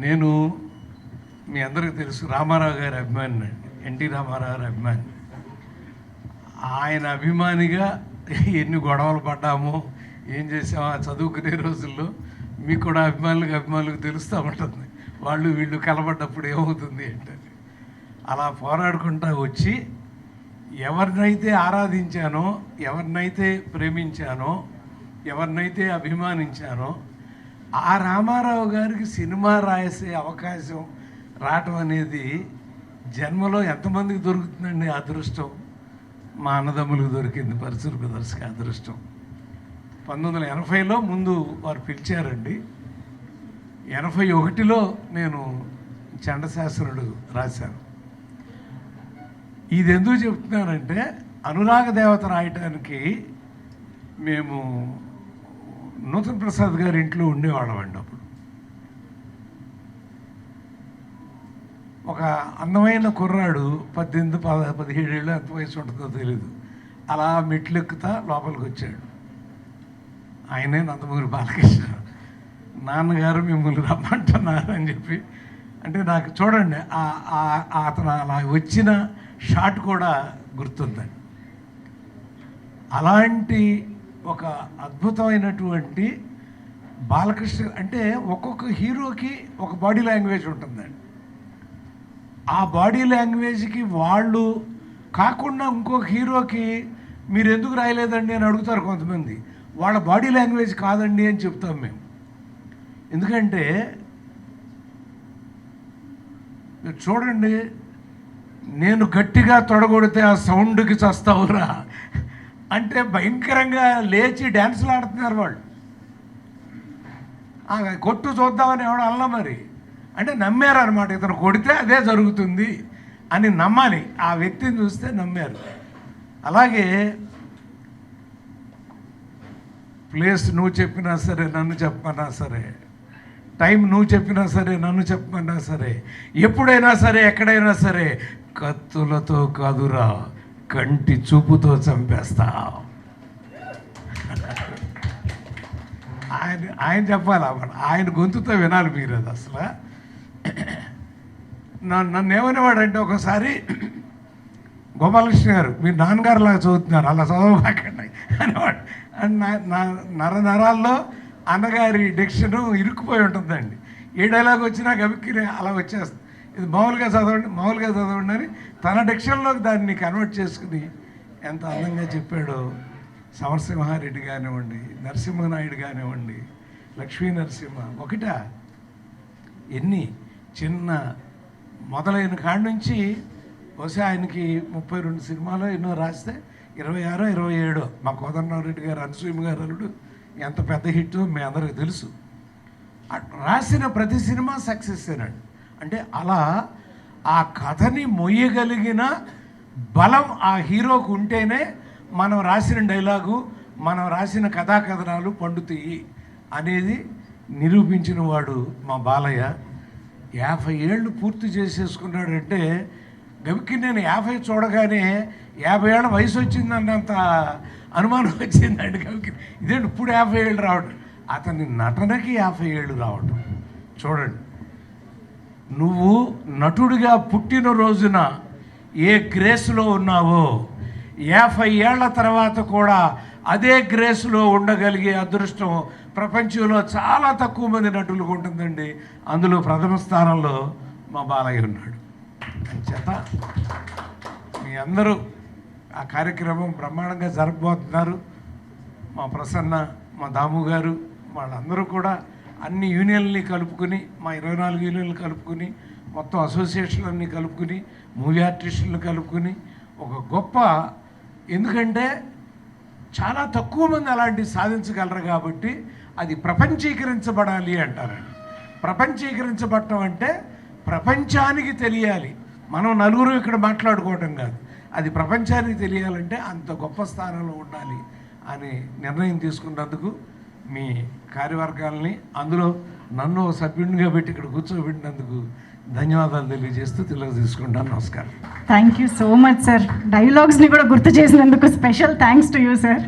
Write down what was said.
నేను మీ అందరికీ తెలుసు రామారావు గారి అభిమాని అండి, ఎన్టీ రామారావు గారి అభిమాని. ఆయన అభిమానిగా ఎన్ని గొడవలు పడ్డామో ఏం చేసామో ఆ చదువుకునే రోజుల్లో మీకు కూడా అభిమానులకు తెలుస్తూ ఉంటుంది. వాళ్ళు వీళ్ళు కలబడ్డప్పుడు ఏమవుతుంది అంటే అలా పోరాడుకుంటూ వచ్చి ఎవరినైతే ఆరాధించానో, ఎవరినైతే ప్రేమించానో, ఎవరినైతే అభిమానించానో ఆ రామారావు గారికి సినిమా రాసే అవకాశం రావటం అనేది జన్మలో ఎంతమందికి దొరుకుతుందండి? అదృష్టం మా అన్నదమ్ములకు దొరికింది, పరశుర బ్రదర్స్కి అదృష్టం. 1980లో ముందు వారు పిలిచారండి. 81లో నేను చండశాస్త్రుడు రాశాను. ఇది ఎందుకు చెప్తున్నానంటే అనురాగ దేవత రాయటానికి మేము నూతన్ ప్రసాద్ గారి ఇంట్లో ఉండేవాళ్ళం అండి. అప్పుడు ఒక అందమైన కుర్రాడు 18-17 ఏళ్ళు ఎంత వయసు ఉంటుందో తెలీదు, అలా మెట్లెక్కుతా లోపలికి వచ్చాడు. ఆయనే నందమూరి బాలకృష్ణ. నాన్నగారు మిమ్మల్ని రమ్మంటున్నారు అని చెప్పి అంటే నాకు చూడండి అతను అలా వచ్చిన షాట్ కూడా గుర్తుందండి. అలాంటి ఒక అద్భుతమైనటువంటి బాలకృష్ణ అంటే ఒక్కొక్క హీరోకి ఒక బాడీ లాంగ్వేజ్ ఉంటుందండి. ఆ బాడీ లాంగ్వేజ్కి వాళ్ళు కాకుండా ఇంకొక హీరోకి మీరు ఎందుకు రాయలేదండి అని అడుగుతారు కొంతమంది. వాళ్ళ బాడీ లాంగ్వేజ్ కాదండి అని చెప్తాం మేము. ఎందుకంటే చూడండి, నేను గట్టిగా తొడగొడితే ఆ సౌండ్కి చస్తావురా అంటే భయంకరంగా లేచి డ్యాన్సులు ఆడుతున్నారు వాళ్ళు. కొట్టు చూద్దామని ఎవడు అల్లా మరి అంటే నమ్మారనమాట. ఇతను కొడితే అదే జరుగుతుంది అని నమ్మాలి. ఆ వ్యక్తిని చూస్తే నమ్మారు. అలాగే ప్లేస్ నువ్వు చెప్పినా సరే, నన్ను చెప్పమన్నా సరే, టైం నువ్వు చెప్పినా సరే, నన్ను చెప్పమన్నా సరే, ఎప్పుడైనా సరే, ఎక్కడైనా సరే కత్తులతో కాదురా కంటి చూపుతో చంపేస్తా. ఆయన చెప్పాలి, ఆయన గొంతుతో వినాలి మీరు. అది అసలు నన్ను ఏమనేవాడంటే ఒకసారి, గోపాలకృష్ణ గారు మీరు నాన్నగారులాగా చదువుతున్నారు, అలా చదవబాకండి అనేవాడు. నరాల్లో అన్నగారి డిక్షను ఇరుక్కుపోయి ఉంటుందండి. ఏ డైలాగ్ వచ్చినా గబిక్కి అలా వచ్చేస్తుంది. ఇది మామూలుగా చదవండి అని తన డిక్షన్లోకి దాన్ని కన్వర్ట్ చేసుకుని ఎంత అందంగా చెప్పాడో. సమరసింహారెడ్డి కానివ్వండి, నరసింహనాయుడు కానివ్వండి, లక్ష్మీ నరసింహ ఒకటా ఎన్ని చిన్న మొదలైన కాడి నుంచి బహుశా ఆయనకి 32 సినిమాలో ఎన్నో రాస్తే 26, 27 మా కోదండరామరెడ్డి గారు అనసూయ గారు అల్లుడు ఎంత పెద్ద హిట్ మీ అందరికీ తెలుసు. రాసిన ప్రతి సినిమా సక్సెస్ ఏనండి. అంటే అలా ఆ కథని మొయ్యగలిగిన బలం ఆ హీరోకు ఉంటేనే మనం రాసిన డైలాగు, మనం రాసిన కథాకథనాలు పండుతాయి అనేది నిరూపించిన వాడు మా బాలయ్య. 50 ఏళ్ళు పూర్తి చేసేసుకున్నాడంటే గవికి నేను 50 చూడగానే 50 ఏళ్ళ వయసు వచ్చిందన్నంత అనుమానం వచ్చిందండి గవికి. ఇదేంటి ఇప్పుడు 50 ఏళ్ళు రావడం, అతని నటనకి 50 ఏళ్ళు రావడం. చూడండి, నువ్వు నటుడిగా పుట్టిన రోజున ఏ గ్రేస్లో ఉన్నావో 50 ఏళ్ల తర్వాత కూడా అదే గ్రేస్లో ఉండగలిగే అదృష్టం ప్రపంచంలో చాలా తక్కువ మంది నటులకు ఉంటుందండి. అందులో ప్రథమ స్థానంలో మా బాలయ్య ఉన్నాడు. చేత మీ అందరూ ఆ కార్యక్రమం బ్రహ్మాండంగా జరపబోతున్నారు. మా ప్రసన్న, మా దాము గారు వాళ్ళందరూ కూడా అన్ని యూనియన్లని కలుపుకుని, మా 24 యూనియన్లు కలుపుకుని, మొత్తం అసోసియేషన్లన్నీ కలుపుకుని, మూవీ ఆర్టిస్టులను కలుపుకుని ఒక గొప్ప, ఎందుకంటే చాలా తక్కువ మంది అలాంటివి సాధించగలరు కాబట్టి అది ప్రపంచీకరించబడాలి అంటారండి. ప్రపంచీకరించబడటం అంటే ప్రపంచానికి తెలియాలి. మనం నలుగురు ఇక్కడ మాట్లాడుకోవటం కాదు, అది ప్రపంచానికి తెలియాలంటే అంత గొప్ప స్థానంలో ఉండాలి అని నిర్ణయం తీసుకున్నందుకు మీ కార్యవర్గాల్ని, అందులో నన్ను సభ్యునిగా పెట్టి ఇక్కడ కూర్చోబెట్టినందుకు ధన్యవాదాలు తెలియజేస్తూ తీసుకుంటాను. నమస్కారం. Thank you so much sir. డైలాగ్స్ని కూడా గుర్తు చేసినందుకు special thanks to you sir.